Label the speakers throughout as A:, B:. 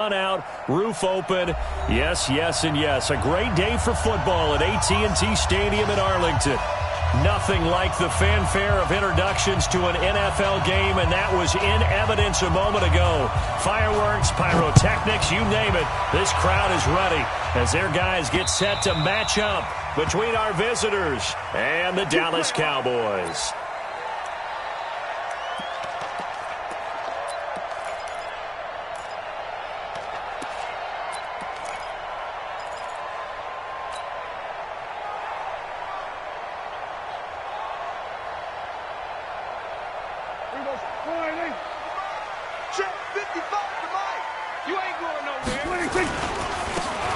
A: Out, roof open. Yes, yes, and yes. A great day for football at AT&T Stadium in Arlington. Nothing like the fanfare of introductions to an NFL game, and that was in evidence a moment ago. Fireworks, pyrotechnics, you name it. This crowd is ready as their guys get set to match up between our visitors and the Dallas Cowboys.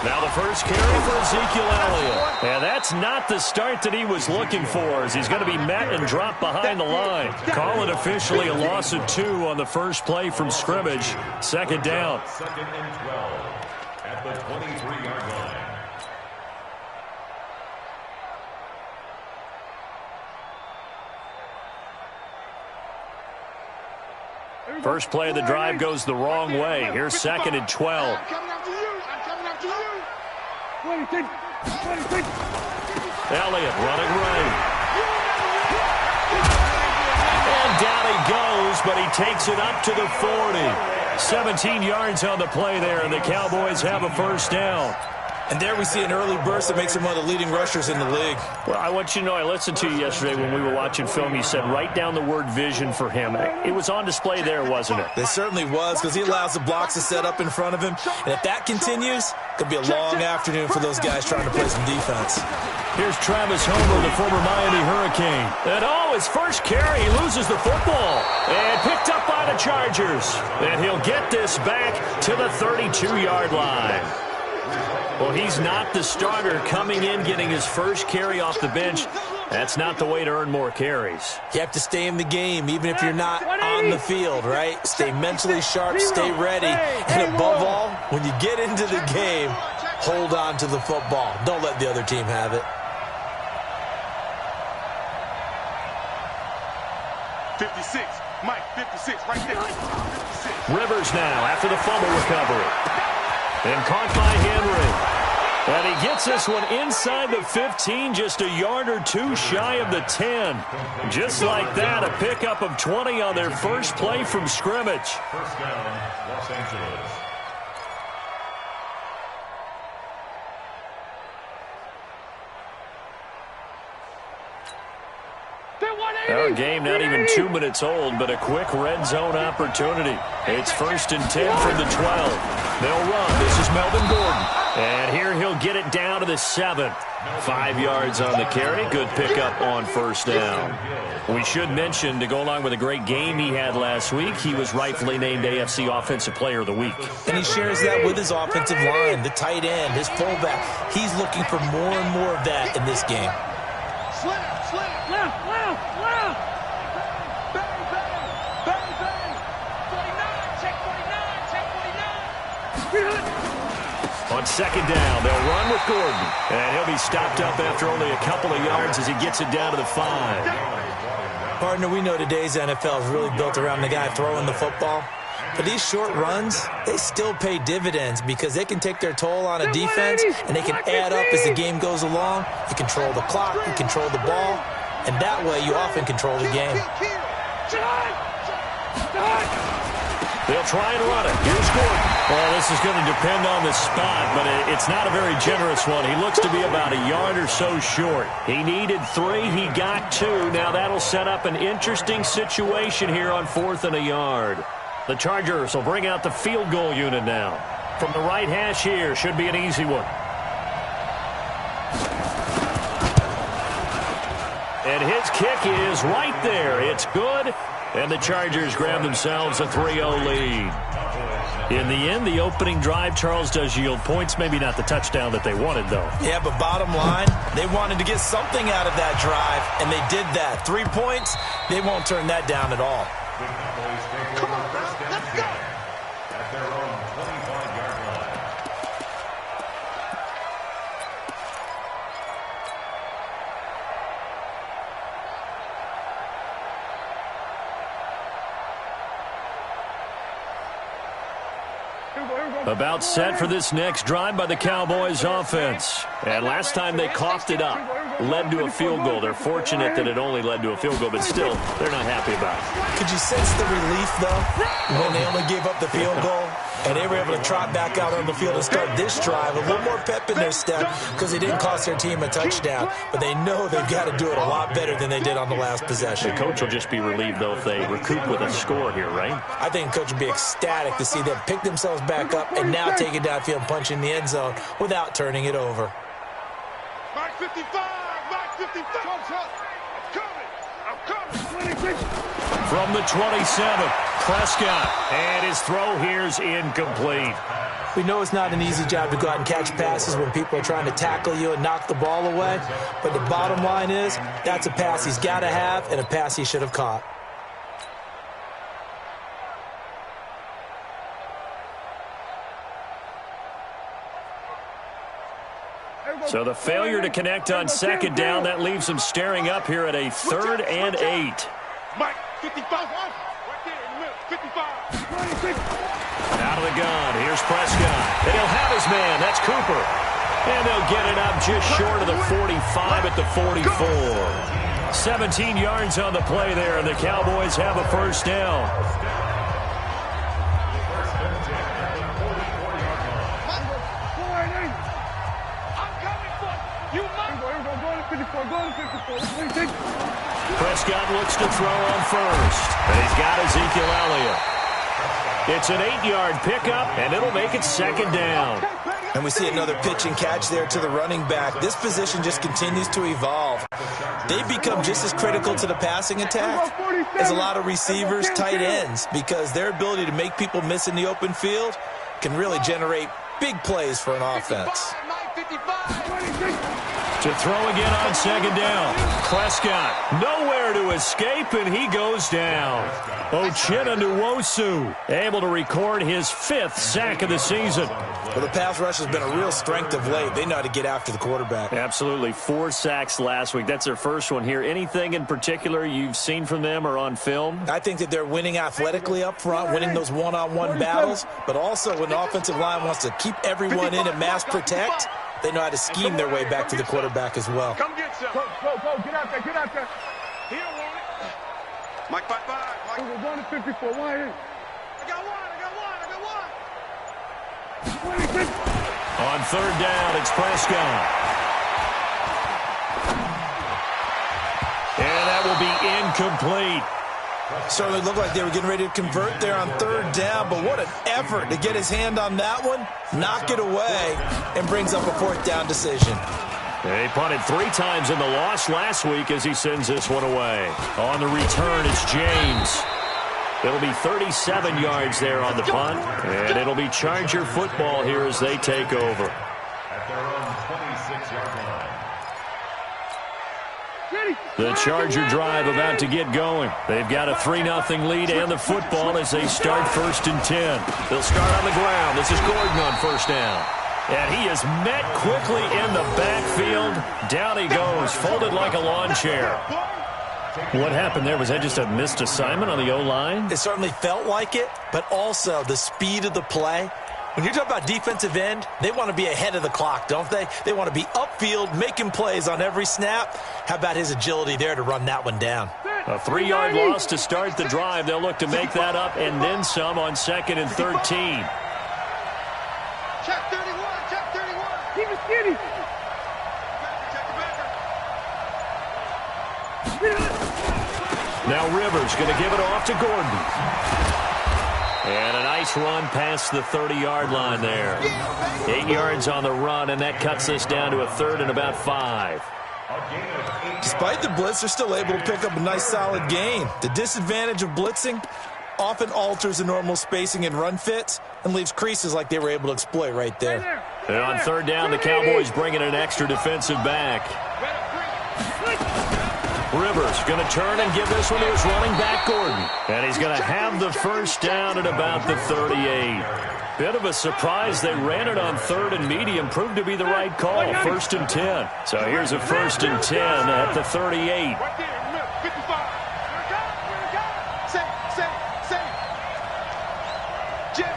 A: Now the first carry for Ezekiel Elliott. And that's not the start that he was looking for, as he's going to be met and dropped behind the line. Call it officially a loss of 2 on the first play from scrimmage. Second down.
B: Second and 12 at the 23-yard line.
A: First play of the drive goes the wrong way. Here's second and 12. Elliott running right. And down he goes, but he takes it up to the 40. 17 yards on the play there, and the Cowboys have a first down.
C: And there we see an early burst that makes him one of the leading rushers in the league.
A: Well, I want you to know, I listened to you yesterday when we were watching film. You said write down the word vision for him. It was on display there, wasn't it?
C: It certainly was, because he allows the blocks to set up in front of him. And if that continues, it could be a long afternoon for those guys trying to play some defense.
A: Here's Travis Homer, the former Miami Hurricane. And his first carry, he loses the football. And picked up by the Chargers. And he'll get this back to the 32-yard line. Well, he's not the starter coming in, getting his first carry off the bench. That's not the way to earn more carries.
C: You have to stay in the game, even if you're not on the field, right? Stay mentally sharp, stay ready. And above all, when you get into the game, hold on to the football. Don't let the other team have it.
D: 56, Mike, 56, right there. 56.
A: Rivers now after the fumble recovery. And caught by Henry. And he gets this one inside the 15, just a yard or two shy of the 10. Just like that, a pickup of 20 on their first play from scrimmage.
B: First down, Los Angeles.
A: Our game not even 2 minutes old, but a quick red zone opportunity. It's first and 10 from the 12. They'll run. This is Melvin Gordon. And here he'll get it down to the 7. 5 yards on the carry. Good pickup on first down. We should mention, to go along with a great game he had last week, he was rightfully named AFC Offensive Player of the Week.
C: And he shares that with his offensive line, the tight end, his fullback. He's looking for more and more of that in this game.
A: On second down, they'll run with Gordon. And he'll be stopped up after only a couple of yards as he gets it down to the 5.
C: Partner, we know today's NFL is really built around the guy throwing the football. But these short runs, they still pay dividends because they can take their toll on a defense, and they can add up as the game goes along. You control the clock, you control the ball, and that way you often control the game.
A: They'll try and run it. Here's Gordon. Well, this is going to depend on the spot, but it's not a very generous one. He looks to be about a yard or so short. He needed 3. He got 2. Now that'll set up an interesting situation here on 4th and a yard. The Chargers will bring out the field goal unit now. From the right hash here, should be an easy one. And his kick is right there. It's good. And the Chargers grab themselves a 3-0 lead. In the end, the opening drive, Charles, does yield points. Maybe not the touchdown that they wanted, though.
C: Yeah, but bottom line, they wanted to get something out of that drive, and they did that. 3 points, they won't turn that down at all.
D: Come on, let's go.
B: At their own 25-yard line.
A: About set for this next drive by the Cowboys offense. And last time they coughed it up, led to a field goal. They're fortunate that it only led to a field goal, but still, they're not happy about it.
C: Could you sense the relief, though, when they only gave up the field goal? And they were able to trot back out on the field and start this drive. A little more pep in their step because they didn't cost their team a touchdown. But they know they've got to do it a lot better than they did on the last possession.
A: The coach will just be relieved, though, if they recoup with a score here, right?
C: I think the coach will be ecstatic to see them pick themselves back up and now take it downfield and punch in the end zone without turning it over.
D: Mike 55, Mike 55. I'm coming.
A: From the 27, Prescott, and his throw here's incomplete.
C: We know it's not an easy job to go out and catch passes when people are trying to tackle you and knock the ball away, but the bottom line is that's a pass he's got to have and a pass he should have caught.
A: So the failure to connect on second down, that leaves them staring up here at a 3rd and 8.
D: Mike 55. Right there in the middle. 55.
A: Out of the gun, here's Prescott. And he'll have his man, that's Cooper. And they'll get it up just short of the 45 at the 44. 17 yards on the play there, and the Cowboys have a first down. Prescott looks to throw on first, and he's got Ezekiel Elliott. It's an 8-yard pickup, and it'll make it second down.
C: And we see another pitch and catch there to the running back. This position just continues to evolve. They've become just as critical to the passing attack as a lot of receivers, tight ends, because their ability to make people miss in the open field can really generate big plays for an offense.
A: To throw again on second down. Prescott nowhere to escape, and he goes down. Uchenna Nwosu able to record his 5th sack of the season.
C: Well, the pass rush has been a real strength of late. They know how to get after the quarterback.
A: Absolutely. 4 sacks last week. That's their first one here. Anything in particular you've seen from them or on film?
C: I think that they're winning athletically up front, winning those one-on-one battles, but also when the offensive line wants to keep everyone in and mass protect, they know how to scheme their way back to the quarterback as well.
D: Come get some. Go, get out there, get out there. He don't want it. Mike 55. Mike. We're going to 54. Why? I got one.
A: On third down, it's Prescott. And that will be incomplete.
C: Certainly looked like they were getting ready to convert there on third down, but what an effort to get his hand on that one, knock it away, and brings up a 4th down decision.
A: He punted 3 times in the loss last week as he sends this one away. On the return, it's James. It'll be 37 yards there on the punt, and it'll be Charger football here as they take over.
B: At their own 26-yard line.
A: The Charger drive about to get going. They've got a 3-0 lead and the football as they start 1st and 10. They'll start on the ground. This is Gordon on first down. And he is met quickly in the backfield. Down he goes, folded like a lawn chair. What happened there? Was that just a missed assignment on the O-line?
C: It certainly felt like it, but also the speed of the play. When you're talking about defensive end, they want to be ahead of the clock, don't they? They want to be upfield, making plays on every snap. How about his agility there to run that one down?
A: A 3-yard loss to start the drive. They'll look to make that up and then some on 2nd and 13.
D: Check 31. Keep it skinny.
A: Now Rivers going to give it off to Gordon. And a nice run past the 30-yard line there. 8 yards on the run, and that cuts us down to a 3rd and about 5.
C: Despite the blitz, they're still able to pick up a nice solid gain. The disadvantage of blitzing often alters the normal spacing and run fits and leaves creases like they were able to exploit right there.
A: And on third down, the Cowboys bring in an extra defensive back. Rivers going to turn and give this one to his running back, Gordon. And he's going to have the first down at about the 38. Bit of a surprise. They ran it on 3rd and medium. Proved to be the right call. 1st and 10. So here's a 1st and 10 at the 38.
D: Right there in the middle. 55. Say. Jim.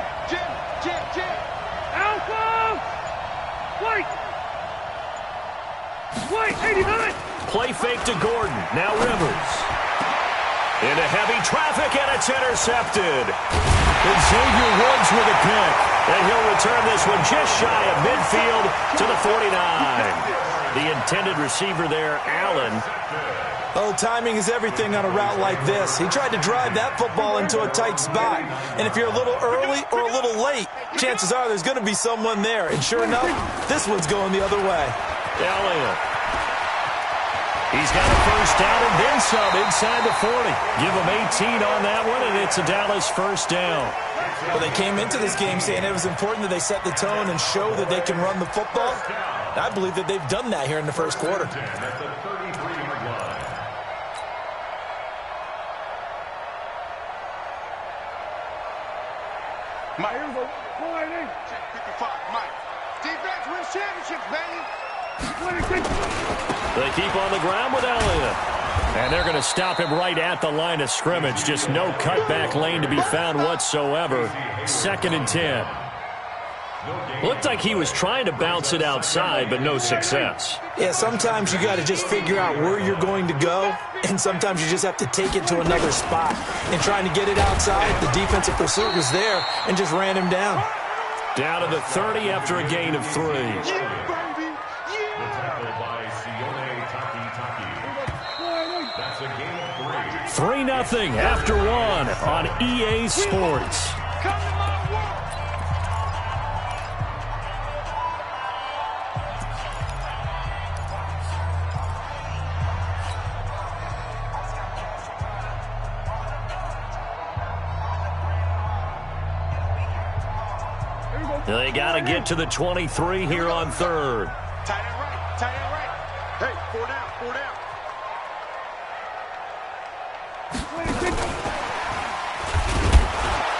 A: Play fake to Gordon. Now Rivers. Into heavy traffic, and it's intercepted. And Xavier Woods with a pick. And he'll return this one just shy of midfield to the 49. The intended receiver there, Allen.
C: Oh, timing is everything on a route like this. He tried to drive that football into a tight spot. And if you're a little early or a little late, chances are there's going to be someone there. And sure enough, this one's going the other way.
A: Elliott. He's got a first down and then some inside the 40. Give him 18 on that one, and it's a Dallas first down.
C: Well, they came into this game saying it was important that they set the tone and show that they can run the football. I believe that they've done that here in the first quarter.
D: Mike, here we go. Check 55, Mike. Defense wins championships, baby.
A: They keep on the ground with Elliott. And they're going to stop him right at the line of scrimmage. Just no cutback lane to be found whatsoever. 2nd and 10. Looked like he was trying to bounce it outside, but no success.
C: Yeah, sometimes you got to just figure out where you're going to go, and sometimes you just have to take it to another spot. And trying to get it outside, the defensive pursuit was there and just ran him down.
A: Down to the 30 after a gain of 3. 3-0 after 1 on EA Sports. They got to get to the 23 here on 3rd.
D: Tight end right. Hey, 4 down.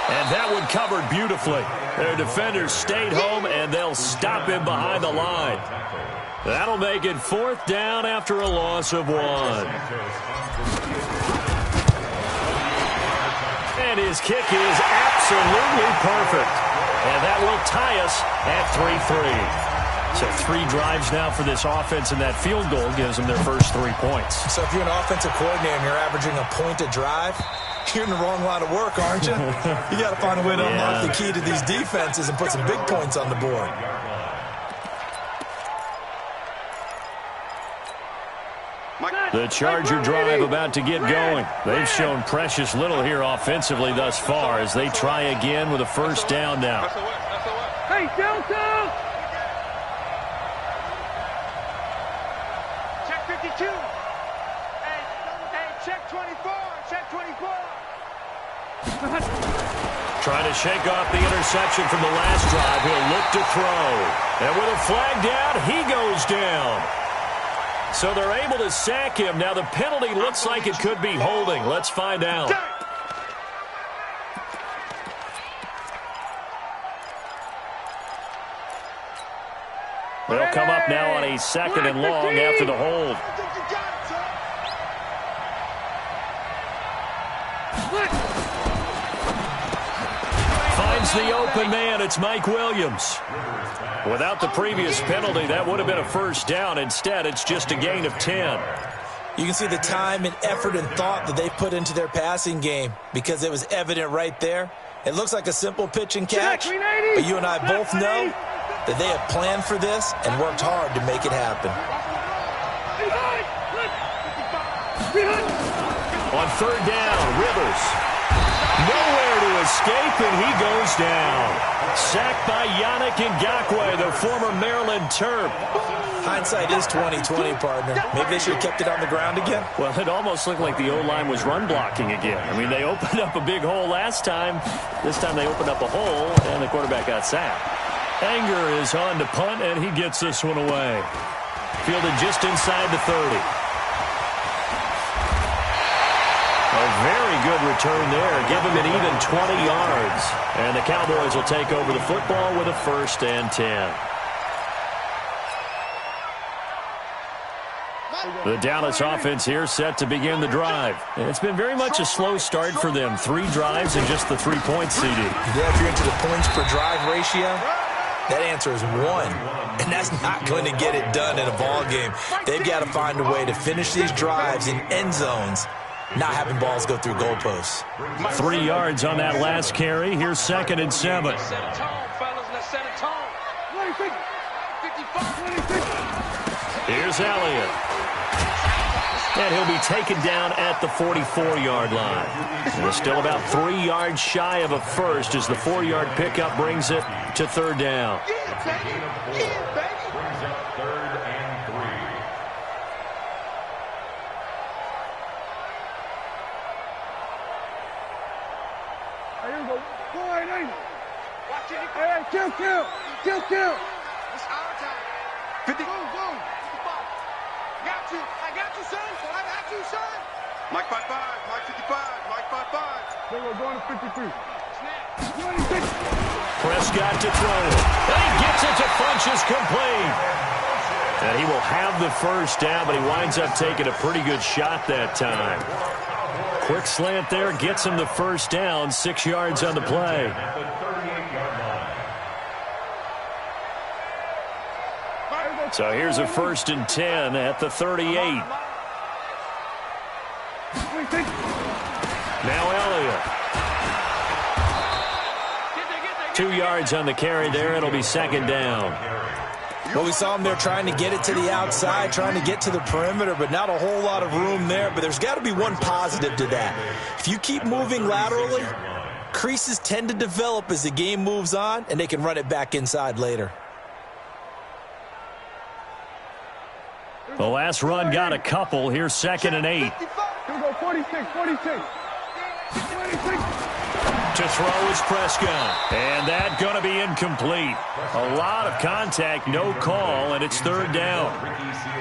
A: And that one covered beautifully. Their defenders stayed home, and they'll stop him behind the line. That'll make it 4th down after a loss of 1. And his kick is absolutely perfect. And that will tie us at 3-3. So 3 drives now for this offense, and that field goal gives them their first 3 points.
C: So if you're an offensive coordinator and you're averaging a point a drive, you're in the wrong line of work, aren't you? You got to find a way to unlock the key to these defenses and put some big points on the board.
A: The Charger drive about to get going. They've shown precious little here offensively thus far as they try again with a first down now.
D: Hey, Delta! Check 52. Hey, check 24. Check 24.
A: Trying to shake off the interception from the last drive. He'll look to throw. And with a flag down, he goes down. So they're able to sack him. Now the penalty looks like it could be holding. Let's find out. They'll come up now on a 2nd and long after the hold. Finds the open man. It's Mike Williams. Without the previous penalty, that would have been a first down. Instead, it's just a gain of 10.
C: You can see the time and effort and thought that they put into their passing game because it was evident right there. It looks like a simple pitch and catch, but you and I both know that they have planned for this and worked hard to make it happen.
A: On 3rd down, Rivers. Nowhere to escape, and he goes down. Sacked by Yannick Ngakoue, the former Maryland Terp.
C: Hindsight is 20/20, partner. Maybe they should have kept it on the ground again.
A: Well, it almost looked like the O-line was run blocking again. I mean, they opened up a big hole last time. This time they opened up a hole, and the quarterback got sacked. Anger is on to punt, and he gets this one away. Fielded just inside the 30. A very good return there. Give him an even 20 yards. And the Cowboys will take over the football with a 1st and 10. The Dallas offense here set to begin the drive. And it's been very much a slow start for them. 3 drives and just the 3 points, CD.
C: Yeah, if you're into the points per drive ratio, That answer is 1. And that's not going to get it done in a ball game. They've got to find a way to finish these drives in end zones, not having balls go through goalposts.
A: 3 yards on that last carry. Here's 2nd and 7. Here's Elliott. And he'll be taken down at the 44-yard line. And still about 3 yards shy of a first as the 4-yard pickup brings it to 3rd down.
D: Kill. It's our time. 50. Go. I got you, son. Mike 55. Mike 55. Mike 55. We're going to 53.
A: Prescott to throw. And he gets it to Funchess complete. And he will have the first down, but he winds up taking a pretty good shot that time. Quick slant there gets him the first down. 6 yards on the play. So here's a 1st and 10 at the 38. Now Elliott. 2 yards on the carry there. It'll be 2nd down.
C: Well, we saw him there trying to get it to the outside, trying to get to the perimeter, but not a whole lot of room there. But there's got to be one positive to that. If you keep moving laterally, creases tend to develop as the game moves on, and they can run it back inside later.
A: The last run got a couple. Here's 2nd and 8.
D: Here we go, 46.
A: To throw is Prescott. And that going to be incomplete. A lot of contact, no call, and it's 3rd down.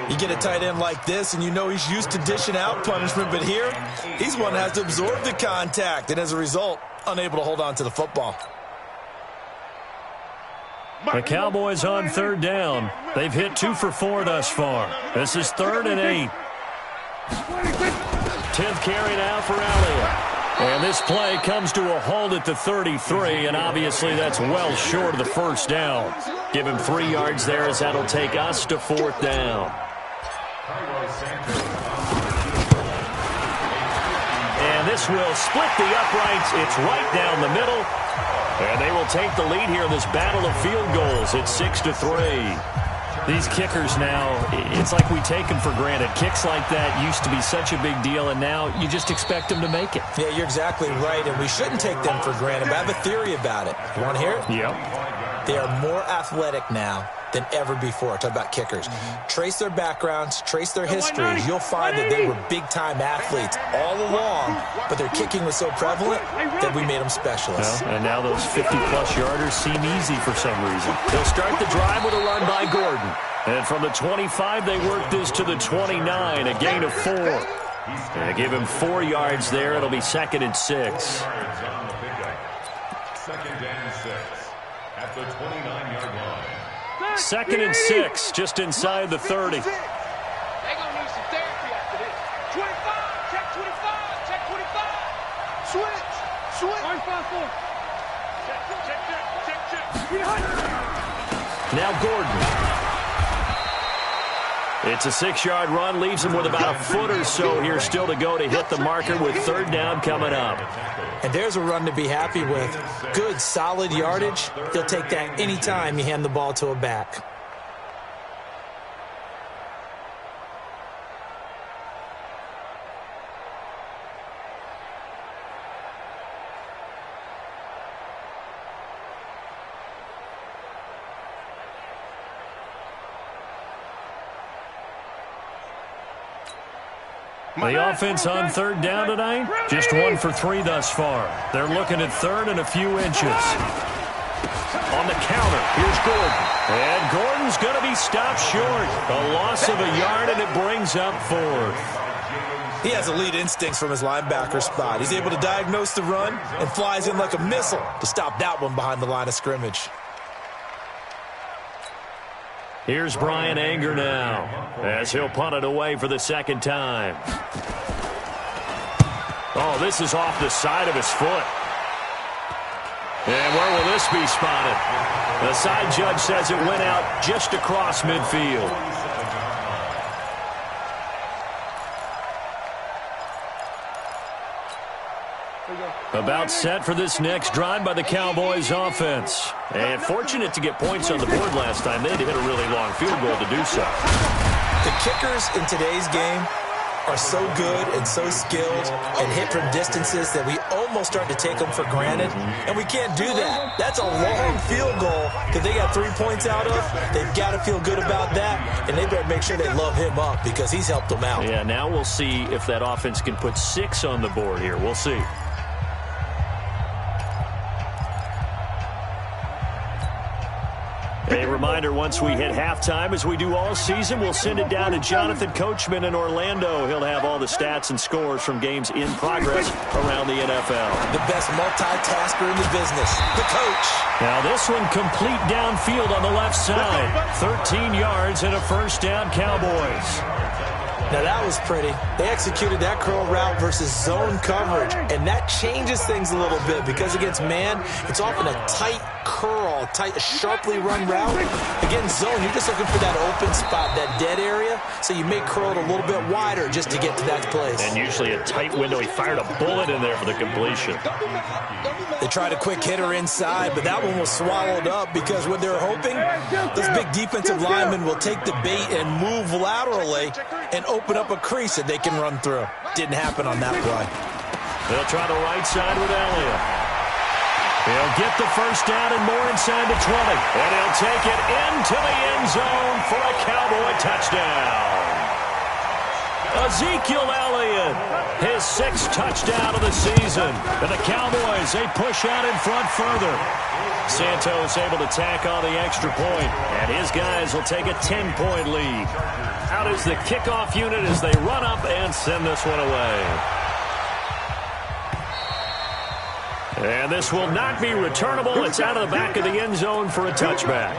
C: You get a tight end like this, and you know he's used to dishing out punishment, but here, he's one that has to absorb the contact, and as a result, unable to hold on to the football.
A: The Cowboys on 3rd down. They've hit 2 for 4 thus far. This is 3rd and 8. 10th carry now for Elliott. And this play comes to a halt at the 33, and obviously that's well short of the first down. Give him 3 yards there as that'll take us to 4th down. And this will split the uprights. It's right down the middle. And they will take the lead here in this battle of field goals. It's 6-3. These kickers now, it's like we take them for granted. Kicks like that used to be such a big deal, and now you just expect them to make it.
C: Yeah, you're exactly right, and we shouldn't take them for granted. But I have a theory about it. You want to hear it?
A: Yep.
C: They are more athletic now than ever before. Talk about kickers. Trace their backgrounds, trace their histories. You'll find that they were big-time athletes all along, but their kicking was so prevalent that we made them specialists.
A: Well, and now those 50-plus yarders seem easy for some reason. They'll start the drive with a run by Gordon. And from the 25, they work this to the 29, a gain of 4. And give him 4 yards there. It'll be 2nd and 6.
B: 2nd and 6 at the 29-yard line.
A: 2nd and 6, just inside the 30.
D: They're going to need some therapy after this. 25, check 25, check 25. Switch. 5-4. Check.
A: Now Gordon. It's a 6-yard run, leaves him with about a foot or so here still to go to hit the marker with 3rd down coming up.
C: And there's a run to be happy with. Good, solid yardage. He'll take that anytime you hand the ball to a back.
A: The offense on 3rd down tonight, just 1 for 3 thus far. They're looking at 3rd and a few inches. On the counter, here's Gordon. And Gordon's going to be stopped short. A loss of a yard, and it brings up 4th.
C: He has elite instincts from his linebacker spot. He's able to diagnose the run and flies in like a missile to stop that one behind the line of scrimmage.
A: Here's Brian Anger now as he'll punt it away for the 2nd time. Oh, this is off the side of his foot. And where will this be spotted? The side judge says it went out just across midfield. About set for this next drive by the Cowboys offense. And fortunate to get points on the board last time. They had to hit a really long field goal to do so.
C: The kickers in today's game are so good and so skilled and hit from distances that we almost start to take them for granted. And we can't do that. That's a long field goal that they got 3 points out of. They've got to feel good about that, and they better make sure they love him up because he's helped them out.
A: Yeah, now we'll see if that offense can put 6 on the board here. We'll see. A reminder, once we hit halftime, as we do all season, we'll send it down to Jonathan Coachman in Orlando. He'll have all the stats and scores from games in progress around the NFL.
C: The best multitasker in the business, the coach.
A: Now this one complete downfield on the left side. 13 yards and a first down, Cowboys.
C: Now that was pretty. They executed that curl route versus zone coverage, and that changes things a little bit because against man, it's often a tight curl, a sharply run route. Against zone, you're just looking for that open spot, that dead area, so you may curl it a little bit wider just to get to that place.
A: And usually a tight window. He fired a bullet in there for the completion.
C: They tried a quick hitter inside, but that one was swallowed up because what they're hoping, those big defensive linemen will take the bait and move laterally and open up a crease that they can run through. Didn't happen on that play.
A: They'll try the right side with Elliott. He'll get the first down and more inside the 20. And he'll take it into the end zone for a Cowboy touchdown. Ezekiel Elliott, his 6th touchdown of the season. And the Cowboys, they push out in front further. Santos able to tack on the extra point, and his guys will take a 10-point lead. Out is the kickoff unit as they run up and send this one away. And this will not be returnable. It's out of the back of the end zone for a touchback.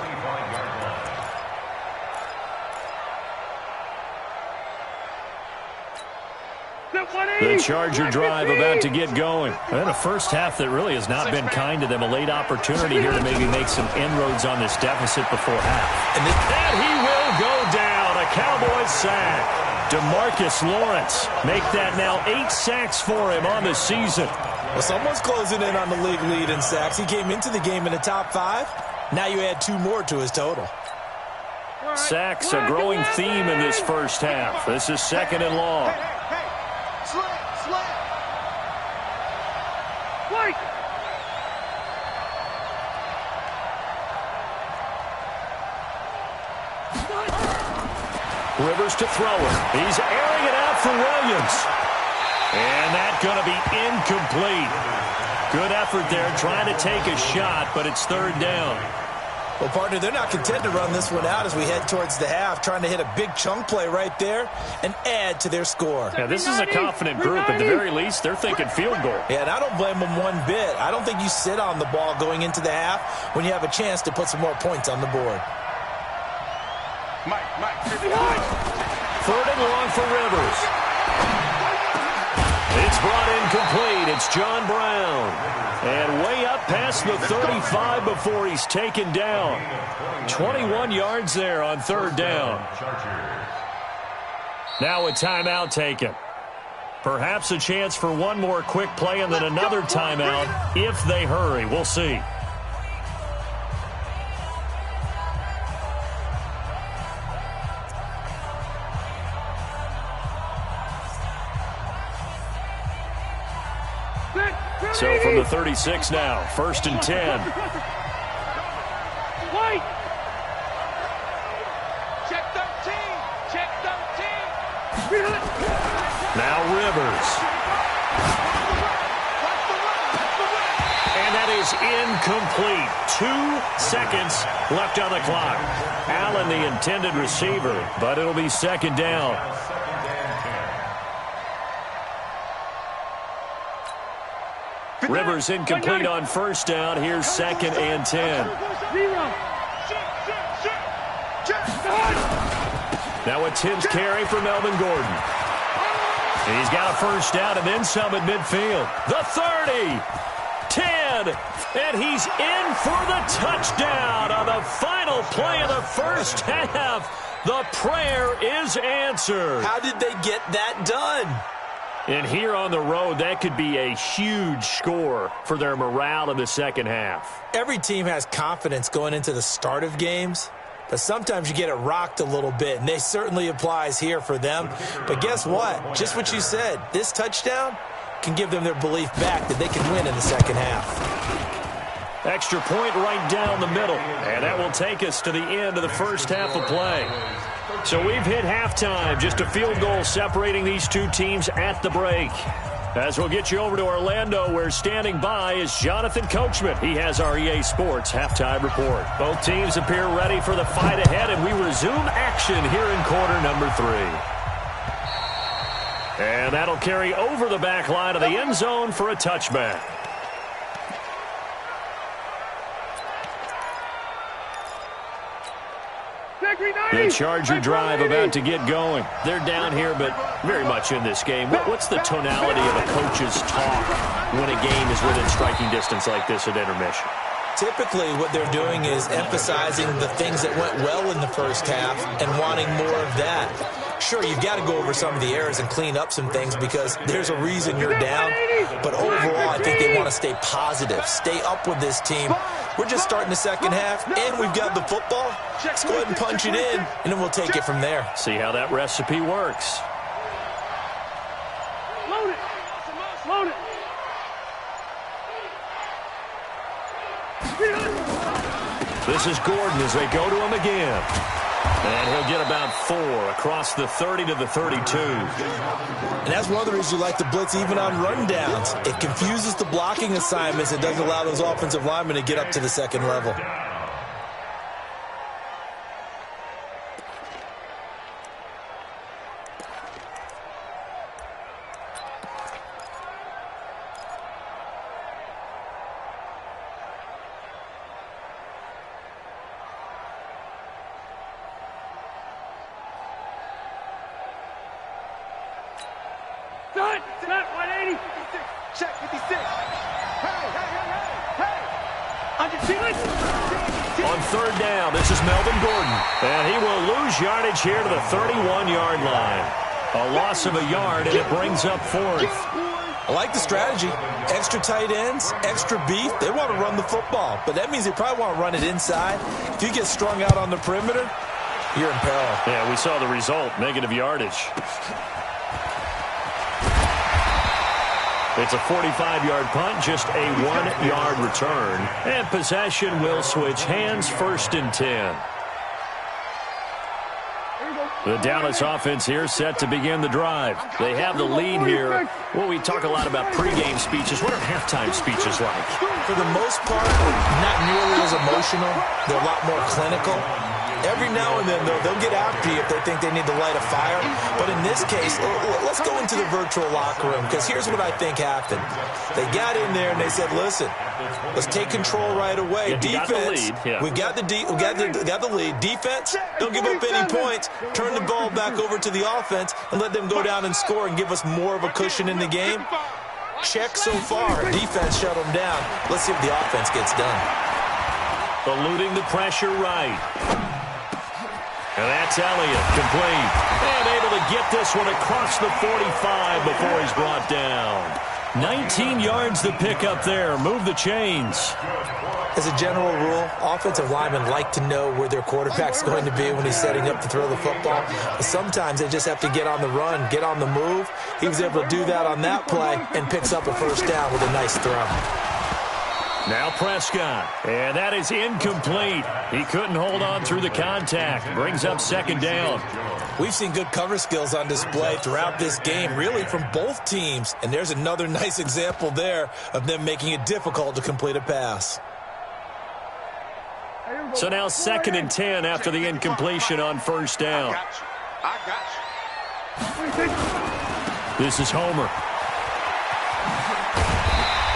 A: The Charger drive about to get going. And a first half that really has not been kind to them. A late opportunity here to maybe make some inroads on this deficit before half. And he will go down. A Cowboys sack. DeMarcus Lawrence make that now 8 sacks for him on the season.
C: Well, someone's closing in on the league lead in sacks. He came into the game in the top 5. Now you add 2 more to his total.
A: Sacks, a growing theme in this first half. This is 2nd and long. Rivers to throw it. He's airing it out for Williams. And that's going to be incomplete. Good effort there trying to take a shot, but it's 3rd down.
C: Well, partner, they're not content to run this one out as we head towards the half, trying to hit a big chunk play right there and add to their score.
A: Yeah, this is a confident group. At the very least, they're thinking field goal.
C: Yeah, and I don't blame them one bit. I don't think you sit on the ball going into the half when you have a chance to put some more points on the board.
A: 3rd and long for Rivers. It's brought in complete. It's John Brown. And way up past the 35 before he's taken down. 21 yards there on 3rd down. Now a timeout taken. Perhaps a chance for one more quick play and then another timeout if they hurry. We'll see. So from the 36 now, 1st and 10.
D: White. Check 13. Check 13.
A: Now Rivers. And that is incomplete. 2 seconds left on the clock. Allen, the intended receiver, but it'll be 2nd down. Rivers incomplete on 1st down. Here's 2nd and 10. Now a 10th carry for Melvin Gordon. He's got a 1st down and then some at midfield. The 30, 10, again. And he's in for the touchdown on the final play of the first half. The prayer is answered.
C: How did they get that done?
A: And here on the road, that could be a huge score for their morale in the second half.
C: Every team has confidence going into the start of games, but sometimes you get it rocked a little bit, and they certainly applies here for them. But guess what? Just what you said, this touchdown can give them their belief back that they can win in the second half.
A: Extra point right down the middle, and that will take us to the end of the first half of play. So we've hit halftime, just a field goal separating these two teams at the break. As we'll get you over to Orlando, where standing by is Jonathan Coachman. He has our EA Sports halftime report. Both teams appear ready for the fight ahead, and we resume action here in quarter number 3. And that'll carry over the back line of the end zone for a touchback. The Charger drive about to get going. They're down here, but very much in this game. What's the tonality of a coach's talk when a game is within striking distance like this at intermission?
C: Typically, what they're doing is emphasizing the things that went well in the first half and wanting more of that. Sure, you've got to go over some of the errors and clean up some things because there's a reason you're down. But overall, I think they want to stay positive, stay up with this team. We're just starting the second half, and we've got the football. Let's go ahead and punch it in, and then we'll take it from there.
A: See how that recipe works.
D: Load it. Load it.
A: This is Gordon as they go to him again. And he'll get about 4 across the 30 to the 32.
C: And that's one of the reasons you like to blitz even on rundowns. It confuses the blocking assignments. It doesn't allow those offensive linemen to get up to the second level.
D: Set, 180. Check 56. Hey.
A: On third down, this is Melvin Gordon. And he will lose yardage here to the 31-yard line. A loss of a yard, and it brings up 4th.
C: I like the strategy. Extra tight ends, extra beef. They want to run the football, but that means they probably want to run it inside. If you get strung out on the perimeter, you're in peril.
A: Yeah, we saw the result, negative yardage. It's a 45-yard punt, just a 1-yard return. And possession will switch hands, 1st and 10. The Dallas offense here set to begin the drive. They have the lead here. Well, we talk a lot about pregame speeches. What are halftime speeches like?
C: For the most part, not nearly as emotional. They're a lot more clinical. Every now and then, though, they'll get after you if they think they need to light a fire. But in this case, let's go into the virtual locker room, because here's what I think happened. They got in there and they said, listen, let's take control right away. Defense, we've got the lead. Defense, don't give up any points. Turn the ball back over to the offense and let them go down and score and give us more of a cushion in the game. Check so far. Defense shut them down. Let's see if the offense gets done.
A: Eluding the pressure right. And that's Elliott, complete. And able to get this one across the 45 before he's brought down. 19 yards to pick up there. Move the chains.
C: As a general rule, offensive linemen like to know where their quarterback's going to be when he's setting up to throw the football. But sometimes they just have to get on the run, get on the move. He was able to do that on that play and picks up a 1st down with a nice throw.
A: Now Prescott, and that is incomplete. He couldn't hold on through the contact. Brings up 2nd down.
C: We've seen good cover skills on display throughout this game, really from both teams. And there's another nice example there of them making it difficult to complete a pass.
A: So now 2nd and 10 after the incompletion on 1st down.
D: I got you.
A: This is Homer.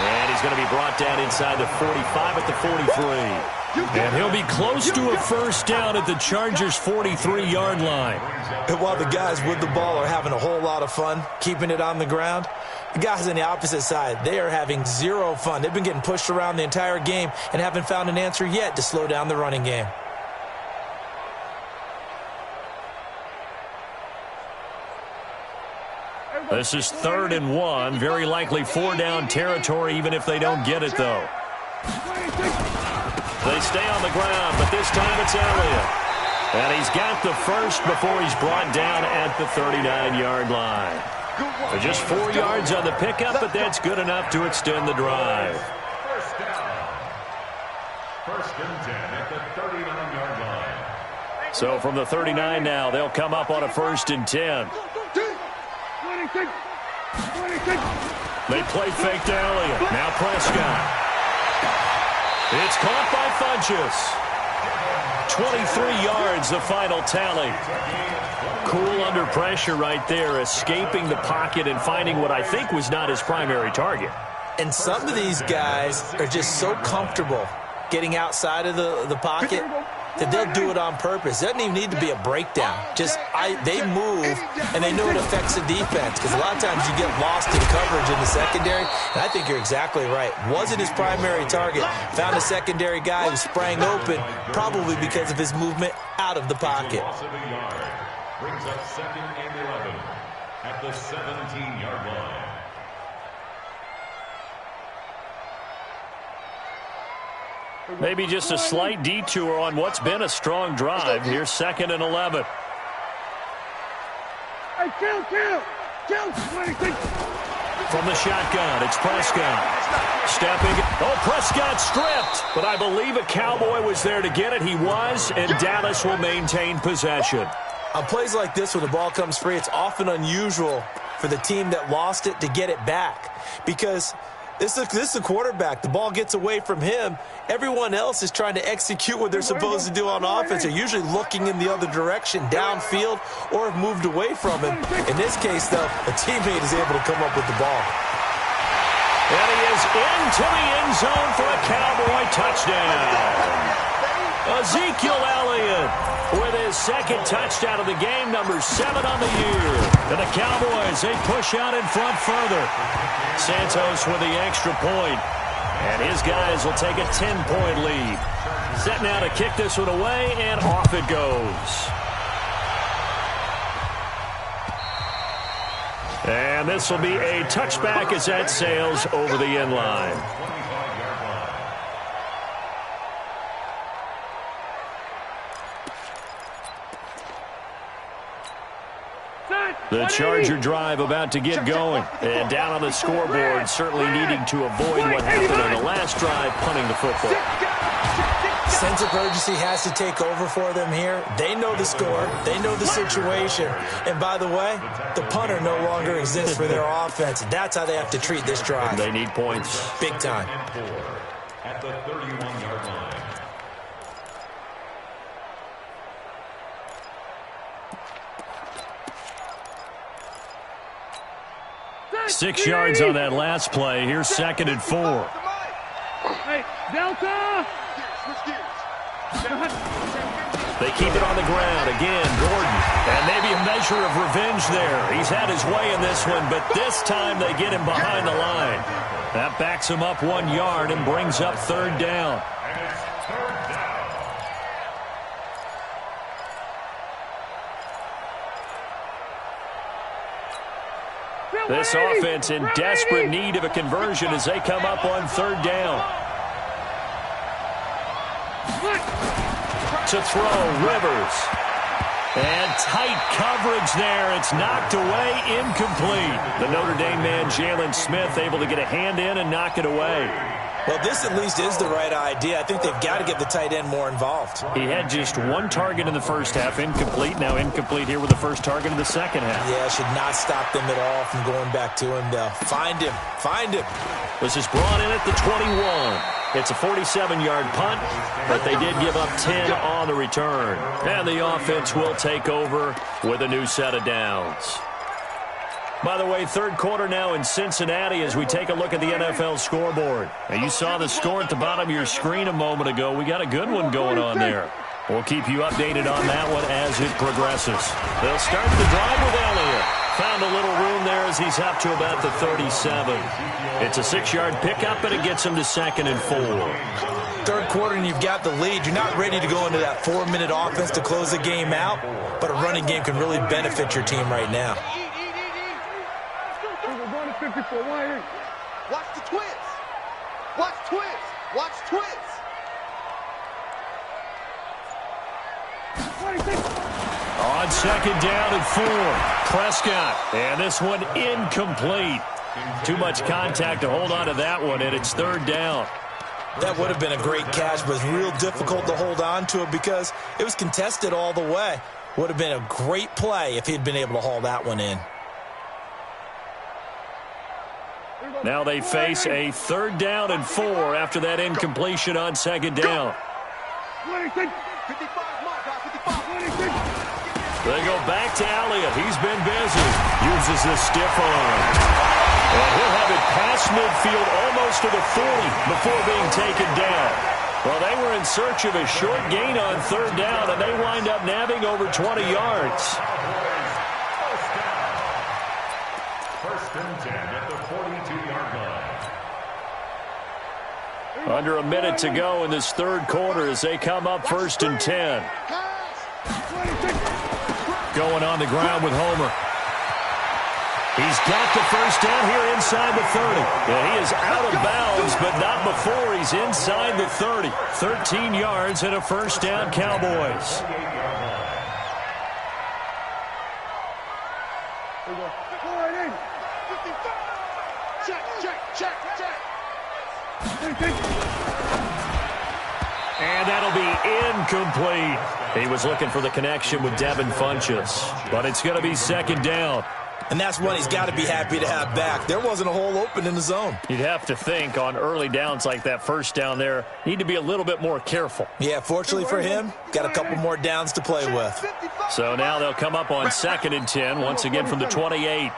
A: And he's going to be brought down inside the 45 at the 43. And he'll be close to a 1st down at the Chargers' 43-yard line.
C: And while the guys with the ball are having a whole lot of fun keeping it on the ground, The guys on the opposite side, they are having zero fun. They've been getting pushed around the entire game and haven't found an answer yet to slow down the running game.
A: This is 3rd and 1. Very likely 4-down territory, even if they don't get it, though. They stay on the ground, but this time it's Elliott. And he's got the first before he's brought down at the 39-yard line. So just 4 yards on the pickup, but that's good enough to extend the drive.
B: First down. 1st and 10 at the 39-yard line.
A: So from the 39 now, they'll come up on a 1st and 10. They play fake to Elliott. Now Prescott. It's caught by Funchess. 23 yards, the final tally. Cool under pressure right there, escaping the pocket and finding what I think was not his primary target.
C: And some of these guys are just so comfortable getting outside of the pocket that they'll do it on purpose. It doesn't even need to be a breakdown. They move, and they know it affects the defense, because a lot of times you get lost in coverage in the secondary, and I think you're exactly right. Wasn't his primary target. Found a secondary guy who sprang open, probably because of his movement out of the pocket.
B: Brings up 2nd and 11 at the 17-yard line.
A: Maybe just a slight detour on what's been a strong drive. Here's 2nd and 11.
D: Hey, kill.
A: From the shotgun, it's Prescott. Stepping. Oh, Prescott stripped. But I believe a Cowboy was there to get it. He was, and Dallas will maintain possession.
C: On plays like this, when the ball comes free, it's often unusual for the team that lost it to get it back, because this is the quarterback. The ball gets away from him. Everyone else is trying to execute what they're supposed to do on offense. They're usually looking in the other direction, downfield, or have moved away from him. In this case, though, a teammate is able to come up with the ball.
A: And he is into the end zone for a Cowboy touchdown. Ezekiel Elliott with his 2nd touchdown of the game, number 7 on the year. And the Cowboys, they push out in front further. Santos with the extra point. And his guys will take a 10-point lead. Set now to kick this one away, and off it goes. And this will be a touchback as that sails over the end line. The Charger drive about to get going. And down on the scoreboard, certainly needing to avoid what happened on the last drive, punting the football.
C: Sense of urgency has to take over for them here. They know the score. They know the situation. And by the way, the punter no longer exists for their offense. That's how they have to treat this drive.
A: They need points.
C: Big time.
B: At the 31-yard line.
A: 6 yards on that last play. Here's 2nd and 4.
D: Hey, Delta!
A: They keep it on the ground. Again, Gordon. And maybe a measure of revenge there. He's had his way in this one, but this time they get him behind the line. That backs him up 1 yard and brings up 3rd down. This offense in desperate need of a conversion as they come up on 3rd down. To throw, Rivers. And tight coverage there. It's knocked away, incomplete. The Notre Dame man, Jalen Smith, able to get a hand in and knock it away.
C: Well, this at least is the right idea. I think they've got to get the tight end more involved.
A: He had just 1 target in the first half, incomplete. Now incomplete here with the first target in the second half.
C: Yeah, should not stop them at all from going back to him, though. Find him. Find him.
A: This is brought in at the 21. It's a 47-yard punt, but they did give up 10 on the return. And the offense will take over with a new set of downs. By the way, 3rd quarter now in Cincinnati as we take a look at the NFL scoreboard. Now, you saw the score at the bottom of your screen a moment ago. We got a good one going on there. We'll keep you updated on that one as it progresses. They'll start the drive with Elliott. Found a little room there as he's up to about the 37. It's a 6-yard pickup, and it gets him to 2nd and 4.
C: Third quarter, and you've got the lead. You're not ready to go into that 4-minute offense to close the game out, but a running game can really benefit your team right now.
D: Watch the twins. Watch twins. Watch twins.
A: On 2nd down and 4, Prescott. And this one incomplete. Too much contact to hold on to that one, and it's 3rd down.
C: That would have been a great catch, but it's real difficult to hold on to it because it was contested all the way. Would have been a great play if he'd been able to haul that one in.
A: Now they face a 3rd down and 4 after that incompletion on 2nd down. They go back to Elliott. He's been busy. Uses the stiff arm. And he'll have it past midfield almost to the 40 before being taken down. Well, they were in search of a short gain on 3rd down, and they wind up nabbing over 20 yards.
B: First and 10 at the 42-yard line.
A: Under a minute to go in this 3rd quarter as they come up 1st and 10. Going on the ground with Homer. He's got the 1st down here inside the 30. Yeah, he is out of bounds, but not before he's inside the 30. 13 yards and a 1st down, Cowboys. And that'll be incomplete. He was looking for the connection with Devin Funchess, but it's going to be 2nd down.
C: And that's one he's got to be happy to have back. There wasn't a hole open in the zone.
A: You'd have to think on early downs like that 1st down there, need to be a little bit more careful.
C: Yeah, fortunately for him, got a couple more downs to play with.
A: So now they'll come up on 2nd and 10, once again from the 28. A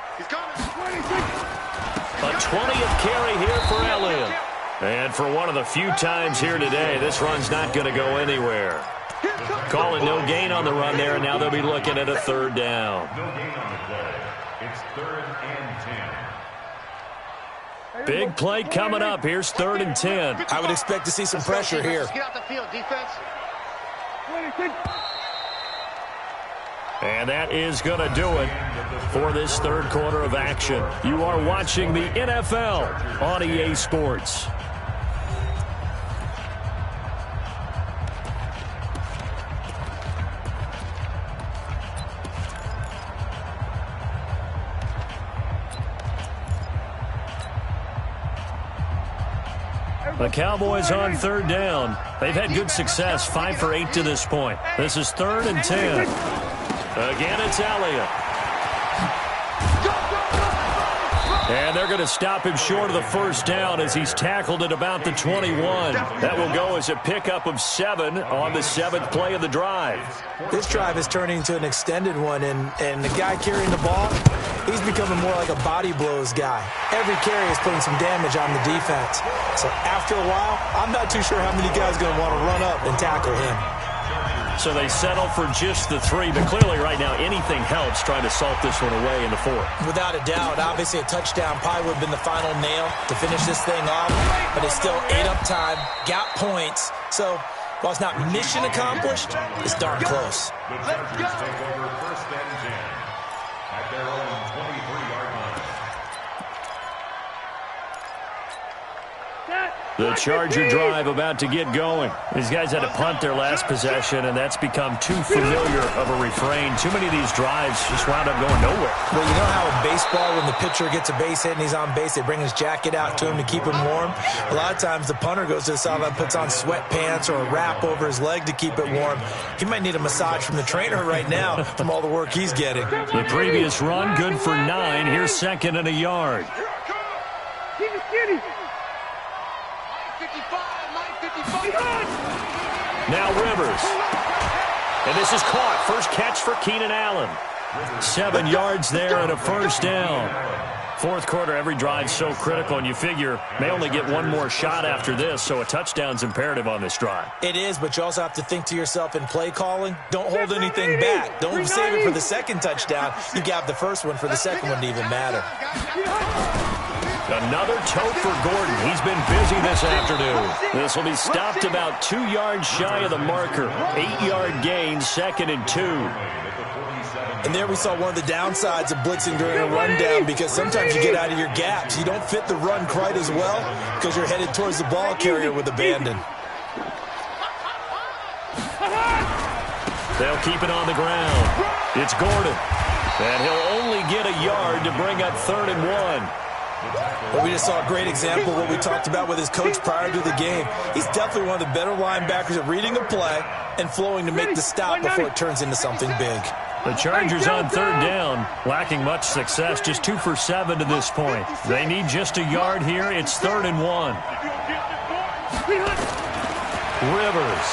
A: 20th carry here for Elliott. And for one of the few times here today, this run's not going to go anywhere. Calling no gain on the run there, and now they'll be looking at a 3rd down.
B: No gain on the play. It's 3rd and 10.
A: Big play coming up. Here's 3rd and 10.
C: I would expect to see some pressure here.
D: Get out the field, defense.
A: And that is going to do it for this 3rd quarter of action. You are watching the NFL on EA Sports. The Cowboys on 3rd down. They've had good success, 5 for 8 to this point. This is 3rd and 10. Again, it's Elliott. And they're going to stop him short of the 1st down as he's tackled at about the 21. That will go as a pickup of 7 on the 7th play of the drive.
C: This drive is turning into an extended one, and the guy carrying the ball, he's becoming more like a body blows guy. Every carry is putting some damage on the defense. So after a while, I'm not too sure how many guys are going to want to run up and tackle him.
A: So they settle for just the 3, but clearly right now anything helps trying to salt this one away in the 4th.
C: Without a doubt, obviously a touchdown probably would have been the final nail to finish this thing off, but it's still ate up time, got points. So while it's not mission accomplished, it's darn close.
B: The Chargers take over 1st and 10 at their own 23-yard line.
A: The Charger drive about to get going. These guys had to punt their last possession, and that's become too familiar of a refrain. Too many of these drives just wound up going nowhere.
C: Well, you know how in baseball, when the pitcher gets a base hit and he's on base, they bring his jacket out to him to keep him warm? A lot of times the punter goes to the sideline, puts on sweatpants or a wrap over his leg to keep it warm. He might need a massage from the trainer right now from all the work he's getting.
A: The previous run, good for 9. Here's 2nd and a yard.
D: Keep it skinny. 55.
A: Now Rivers. And this is caught. First catch for Keenan Allen. 7 yards there and a 1st down. Fourth quarter, every drive's so critical, and you figure may only get one more shot after this, so a touchdown's imperative on this drive.
C: It is, but you also have to think to yourself in play calling, don't hold anything back. Don't save it for the second touchdown. You got the first one for the second one to even matter.
A: Another tote for Gordon. He's been busy this afternoon. This will be stopped about 2 yards shy of the marker. 8-yard gain, 2nd and 2.
C: And there we saw one of the downsides of blitzing during a rundown, because sometimes you get out of your gaps. You don't fit the run quite as well because you're headed towards the ball carrier with abandon.
A: They'll keep it on the ground. It's Gordon. And he'll only get a yard to bring up 3rd and 1.
C: Well, we just saw a great example of what we talked about with his coach prior to the game. He's definitely one of the better linebackers at reading a play and flowing to make the stop before it turns into something big.
A: The Chargers on 3rd down, lacking much success, just 2 for 7 to this point. They need just a yard here. It's 3rd and 1. Rivers.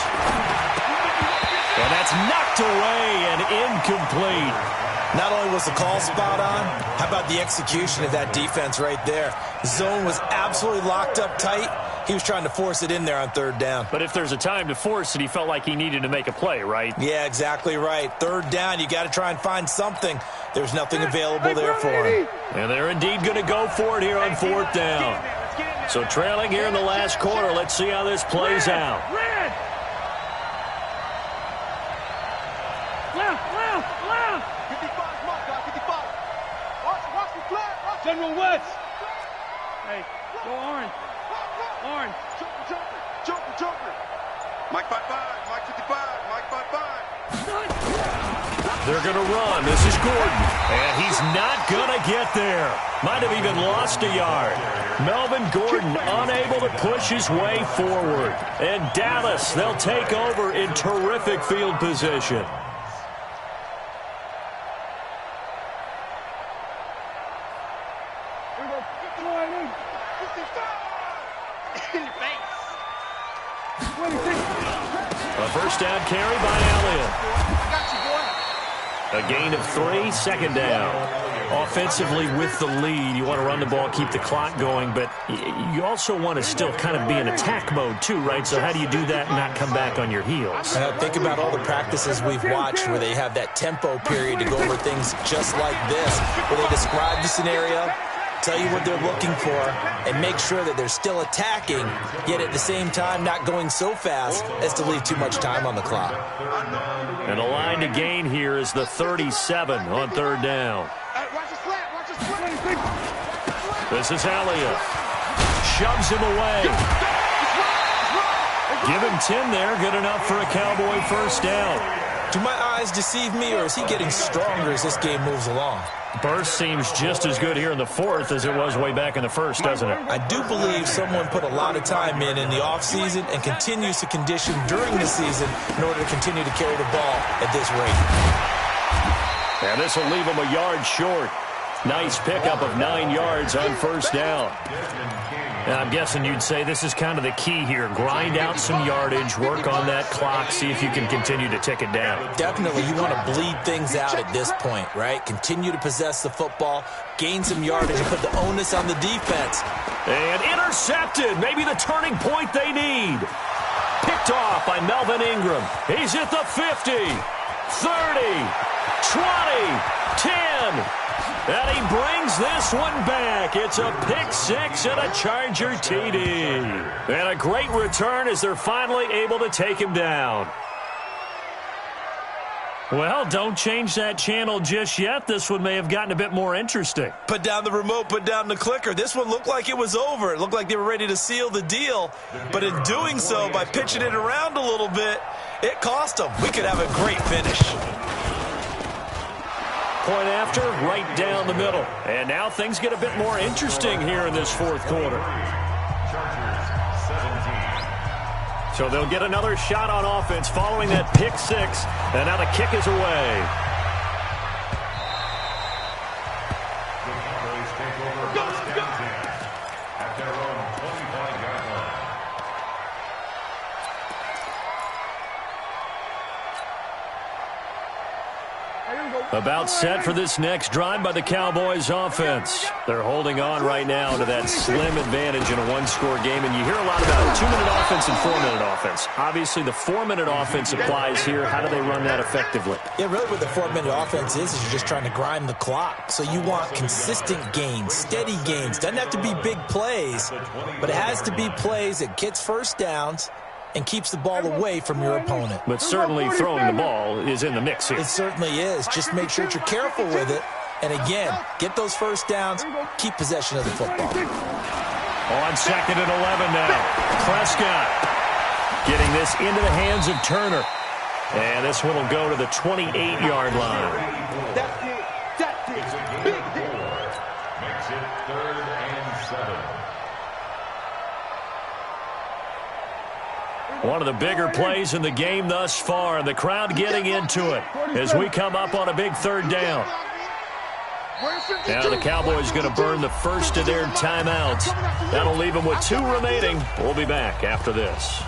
A: And that's knocked away and incomplete.
C: Not only was the call spot on, how about the execution of that defense right there? Zone was absolutely locked up tight. He was trying to force it in there on 3rd down.
A: But if there's a time to force it, he felt like he needed to make a play, right?
C: Yeah, exactly right. 3rd down, you got to try and find something. There's nothing available there for him.
A: And they're indeed going to go for it here on 4th down. So trailing here in the last quarter, let's see how this plays out.
D: General West. Hey, go orange. Orange. Joker. Mike 5-5. Mike 55. Mike 5-5.
A: They're going to run. This is Gordon. And he's not going to get there. Might have even lost a yard. Melvin Gordon unable to push his way forward. And Dallas, they'll take over in terrific field position. A first down carry by Elliott. A gain of 3, 2nd down. Offensively with the lead, you want to run the ball, keep the clock going, but you also want to still kind of be in attack mode too, right? So how do you do that and not come back on your heels?
C: Think about all the practices we've watched where they have that tempo period to go over things just like this, where they describe the scenario, tell you what they're looking for, and make sure that they're still attacking, yet at the same time not going so fast as to leave too much time on the clock.
A: And the line to gain here is the 37 on 3rd down. This is Elliott. Shoves him away. Give him 10 there. Good enough for a Cowboy first down.
C: Do my eyes deceive me, or is he getting stronger as this game moves along?
A: Burst seems just as good here in the 4th as it was way back in the 1st, doesn't it?
C: I do believe someone put a lot of time in the offseason and continues to condition during the season in order to continue to carry the ball at this rate.
A: And this will leave him a yard short. Nice pickup of 9 yards on first down. And I'm guessing you'd say this is kind of the key here. Grind out some yardage, work on that clock, see if you can continue to tick it down.
C: Definitely, you want to bleed things out at this point, right? Continue to possess the football, gain some yardage, and put the onus on the defense.
A: And intercepted, maybe the turning point they need. Picked off by Melvin Ingram. He's at the 50, 30, 20, 10. And he brings this one back. It's a pick 6 and a Charger TD. And a great return as they're finally able to take him down. Well, don't change that channel just yet. This one may have gotten a bit more interesting.
C: Put down the remote, put down the clicker. This one looked like it was over. It looked like they were ready to seal the deal. But in doing so, by pitching it around a little bit, it cost them. We could have a great finish.
A: Point after, right down the middle. And now things get a bit more interesting here in this 4th quarter. So they'll get another shot on offense following that pick 6. And now the kick is away.
B: The Cowboys take over first down 10 at their own 25-yard line.
A: About set for this next drive by the Cowboys offense. They're holding on right now to that slim advantage in a one-score game, and you hear a lot about 2-minute offense and 4-minute offense. Obviously, the 4-minute offense applies here. How do they run that effectively?
C: Yeah, really what the 4-minute offense is you're just trying to grind the clock. So you want consistent gains, steady gains. Doesn't have to be big plays, but it has to be plays that gets first downs and keeps the ball away from your opponent.
A: But certainly throwing the ball is in the mix here.
C: It certainly is. Just make sure that you're careful with it. And again, get those first downs, keep possession of the football.
A: On 2nd and 11 now. Prescott getting this into the hands of Turner. And this one will go to the 28-yard line.
D: That's it. Big hit.
B: Makes it 3rd and 7.
A: One of the bigger plays in the game thus far, and the crowd getting into it as we come up on a big 3rd down. Now the Cowboys going to burn the first of their timeouts. That'll leave them with 2 remaining. We'll be back after this.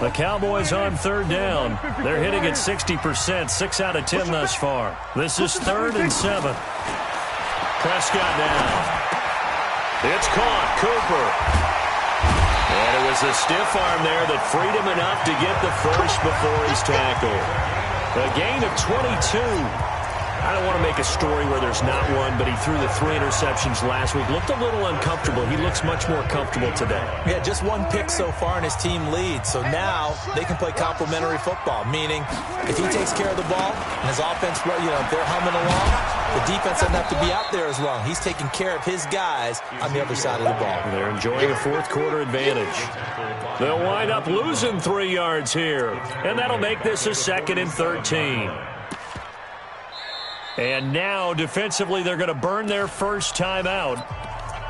A: The Cowboys on 3rd down. They're hitting at 60%, 6 out of 10 thus far. This is 3rd and 7. Prescott down. It's caught. Cooper. And it was a stiff arm there that freed him enough to get the first before his tackle. A gain of 22. I don't want to make a story where there's not one, but he threw the 3 interceptions last week. Looked a little uncomfortable. He looks much more comfortable today.
C: Yeah, just 1 pick so far and his team leads. So now they can play complementary football, meaning if he takes care of the ball and his offense, if they're humming along, the defense doesn't have to be out there as long. He's taking care of his guys on the other side of the ball.
A: They're enjoying a 4th quarter advantage. They'll wind up losing 3 yards here, and that'll make this a 2nd and 13. And now, defensively, they're going to burn their first timeout.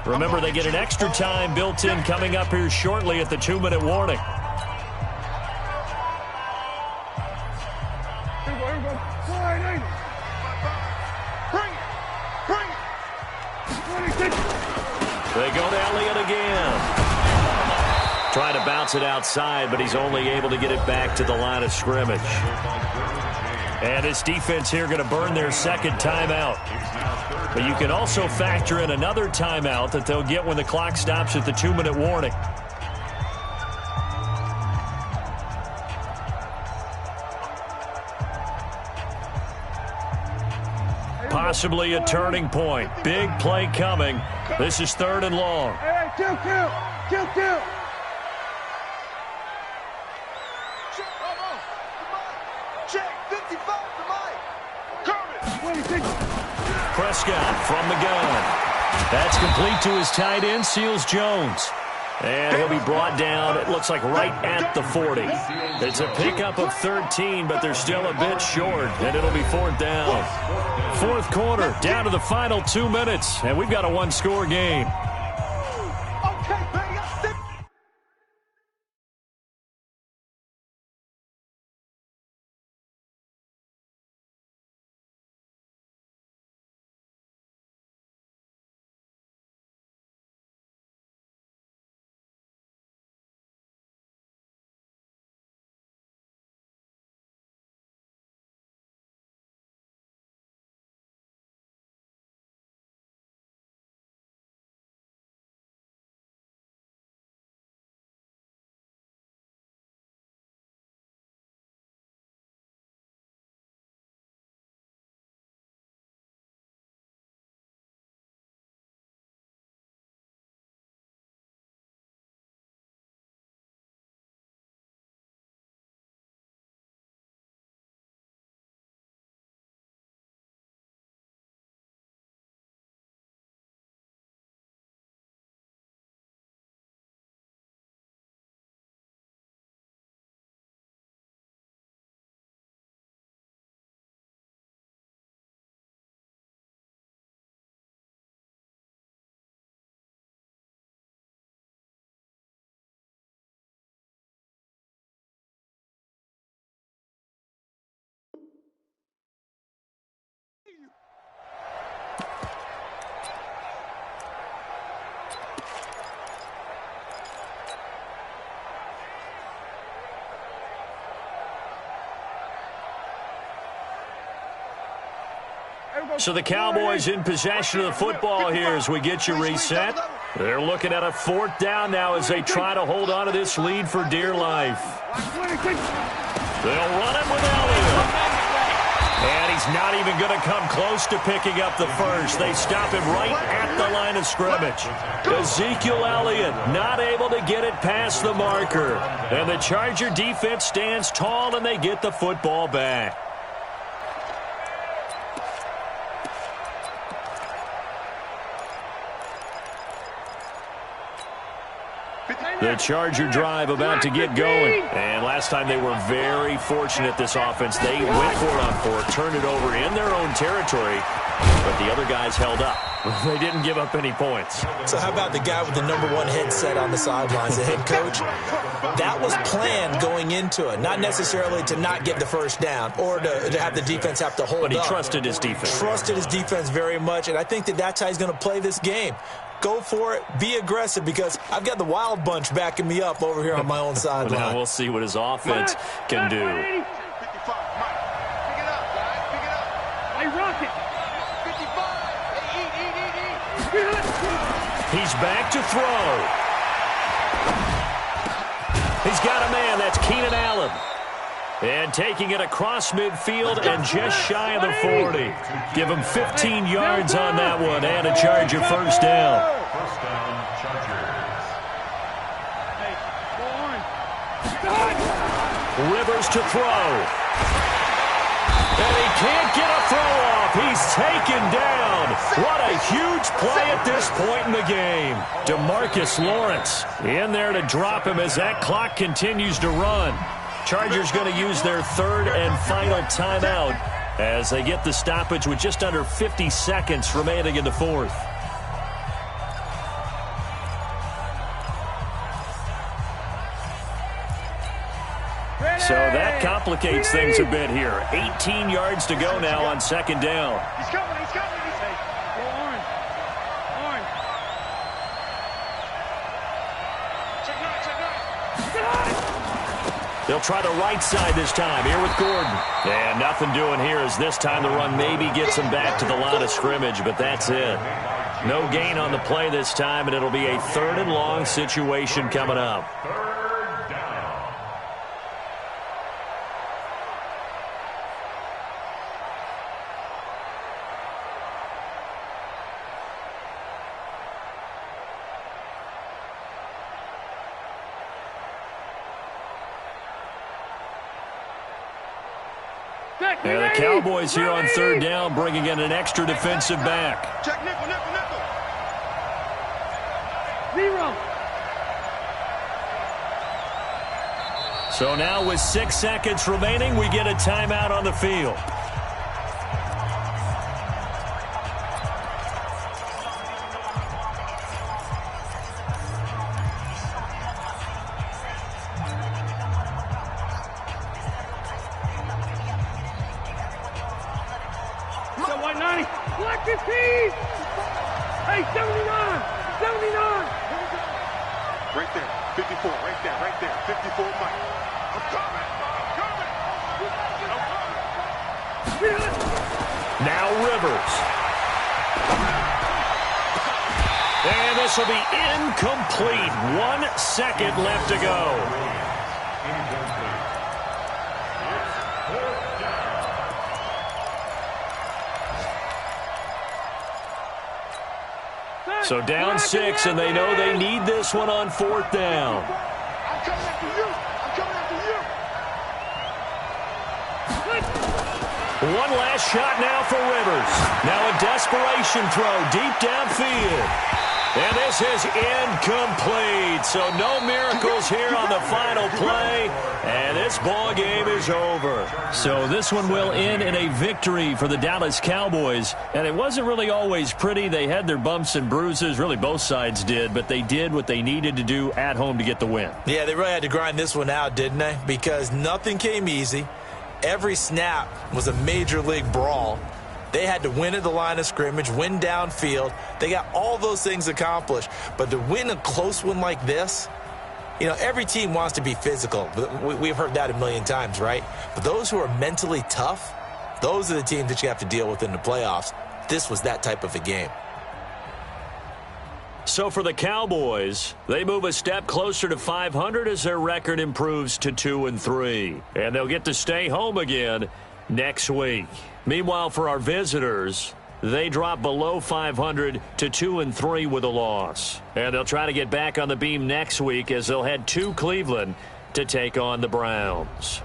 A: Remember, they get an extra time built in coming up here shortly at the 2-minute warning. They go to Elliott again. Trying to bounce it outside, but he's only able to get it back to the line of scrimmage. And this defense here going to burn their 2nd timeout. But you can also factor in another timeout that they'll get when the clock stops at the 2-minute warning. Possibly a turning point. Big play coming. This is 3rd and long.
D: Hey, kill.
A: Prescott from the gun. That's complete to his tight end, Seals Jones. And he'll be brought down, it looks like right at the 40. It's a pickup of 13, but they're still a bit short, and it'll be 4th down. 4th quarter, down to the final 2 minutes, and we've got a 1-score game. So the Cowboys in possession of the football here as we get you reset. They're looking at a 4th down now as they try to hold on to this lead for dear life. They'll run it with Elliott. And he's not even going to come close to picking up the first. They stop him right at the line of scrimmage. Ezekiel Elliott not able to get it past the marker. And the Charger defense stands tall and they get the football back. The Charger drive about to get going. And last time they were very fortunate, this offense. They went for it on 4, turned it over in their own territory, but the other guys held up. They didn't give up any points.
C: So how about the guy with the #1 headset on the sidelines, the head coach? That was planned going into it, not necessarily to not get the first down or to have the defense have to hold up.
A: But he trusted his defense.
C: Trusted his defense very much, and I think that's how he's going to play this game. Go for it. Be aggressive because I've got the Wild Bunch backing me up over here on my own sideline.
A: Now we'll see what his offense can do.
D: 55, Mike. Pick it up, guys. Pick it up. Hey, rock it. 55. Hey, eat.
A: He's back to throw. He's got a man. That's Keenan Allen. And taking it across midfield and just shy of the 40. Give him 15 yards on that one and a Charger first down.
B: First down, Chargers.
D: Hey, go on.
A: Rivers to throw. And he can't get a throw off. He's taken down. What a huge play at this point in the game. DeMarcus Lawrence in there to drop him as that clock continues to run. Chargers going to use their 3rd and final timeout as they get the stoppage with just under 50 seconds remaining in the 4th. So that complicates things a bit here. 18 yards to go now on 2nd down.
D: He's coming. He's coming. Go on. On. Check right.
A: They'll try the right side this time here with Gordon. And nothing doing here as this time the run maybe gets him back to the line of scrimmage, but that's it. No gain on the play this time, and it'll be a 3rd and long situation coming up.
B: 3rd down.
A: And the Cowboys here on 3rd down bringing in an extra defensive back.
D: Check nickel. Zero.
A: So now with 6 seconds remaining, we get a timeout on the field.
D: Black 15! Hey, 79! 79! Right there, 54, right there, 54, Mike. I'm coming!
A: Now Rivers. And this will be incomplete. 1 second left to go. So down 6, and they know they need this one on 4th down.
D: I'm coming after you! I'm coming after you!
A: One last shot now for Rivers. Now a desperation throw deep downfield. And this is incomplete. So no miracles here on the final play. And this ball game is over. So this one will end in a victory for the Dallas Cowboys. And it wasn't really always pretty. They had their bumps and bruises. Really, both sides did. But they did what they needed to do at home to get the win.
C: Yeah, they really had to grind this one out, didn't they? Because nothing came easy. Every snap was a major league brawl. They had to win at the line of scrimmage, win downfield. They got all those things accomplished. But to win a close one like this, you know, every team wants to be physical. We've heard that a million times, right? But those who are mentally tough, Those are the teams that you have to deal with in the playoffs. This was that type of a game.
A: So for the Cowboys, they move a step closer to 500 as their record improves to 2-3. And they'll get to stay home again next week. Meanwhile, for our visitors, they drop below 500 to 2-3 with a loss. And they'll try to get back on the beam next week as they'll head to Cleveland to take on the Browns.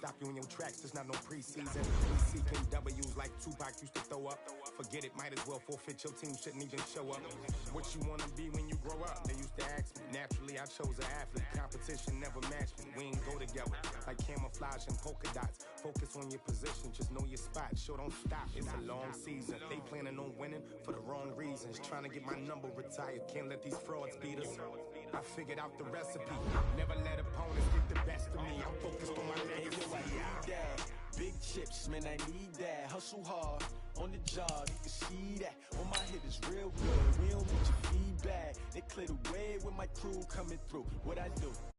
E: Stop you in your tracks, there's not no preseason. We seeking W's like Tupac used to throw up. Forget it, might as well forfeit, your team shouldn't even show up. What you wanna be when you grow up? They used to ask me. Naturally, I chose an athlete. Competition never matched me. We ain't go together like camouflage and polka dots. Focus on your position, just know your spot. Sure, don't stop, it's a long season. They planning on winning for the wrong reasons. Trying to get my number retired, can't let these frauds beat us. I figured out the recipe. Never let opponents get the best of me. I'm focused on my legacy. Big chips, man, I need that. Hustle hard on the job, you can see that. On my hit is real good. We don't need your feedback. They clear the way when my crew coming through. What I do?